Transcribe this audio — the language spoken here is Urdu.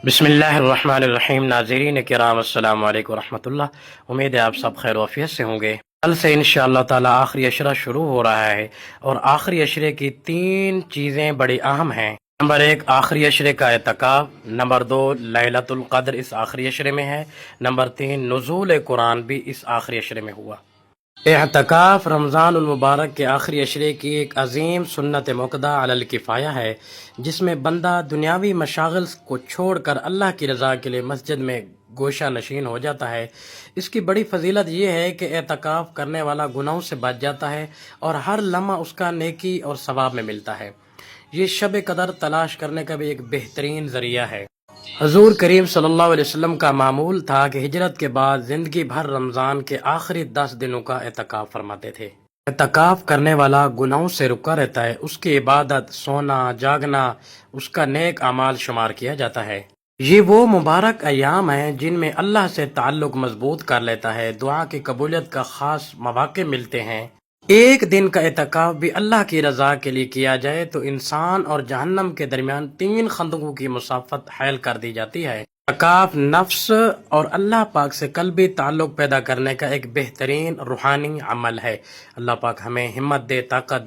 بسم اللہ الرحمن الرحیم۔ ناظرین کرام السلام علیکم ورحمۃ اللہ۔ امید ہے آپ سب خیر و عافیت سے ہوں گے۔ کل سے انشاءاللہ تعالی آخری عشرہ شروع ہو رہا ہے، اور آخری عشرے کی 3 چیزیں بڑی اہم ہیں۔ نمبر 1 آخری عشرے کا اعتکاف، نمبر 2 لیلۃ القدر اس آخری عشرے میں ہے، نمبر 3 نزول قرآن بھی اس آخری عشرے میں ہوا۔ اعتکاف رمضان المبارک کے آخری عشرے کی ایک عظیم سنت موقدہ علی الکفایہ ہے، جس میں بندہ دنیاوی مشاغل کو چھوڑ کر اللہ کی رضا کے لیے مسجد میں گوشہ نشین ہو جاتا ہے۔ اس کی بڑی فضیلت یہ ہے کہ اعتکاف کرنے والا گناہوں سے بچ جاتا ہے، اور ہر لمحہ اس کا نیکی اور ثواب میں ملتا ہے۔ یہ شب قدر تلاش کرنے کا بھی ایک بہترین ذریعہ ہے۔ حضور کریم صلی اللہ علیہ وسلم کا معمول تھا کہ ہجرت کے بعد زندگی بھر رمضان کے آخری 10 دنوں کا اعتکاف فرماتے تھے۔ اعتکاف کرنے والا گناہوں سے رکا رہتا ہے، اس کی عبادت، سونا، جاگنا اس کا نیک اعمال شمار کیا جاتا ہے۔ یہ وہ مبارک ایام ہیں جن میں اللہ سے تعلق مضبوط کر لیتا ہے، دعا کی قبولیت کا خاص مواقع ملتے ہیں۔ ایک دن کا اعتکاف بھی اللہ کی رضا کے لیے کیا جائے تو انسان اور جہنم کے درمیان 3 خندقوں کی مسافت حائل کر دی جاتی ہے۔ اعتکاف نفس اور اللہ پاک سے قلبی تعلق پیدا کرنے کا ایک بہترین روحانی عمل ہے۔ اللہ پاک ہمیں ہمت دے، طاقت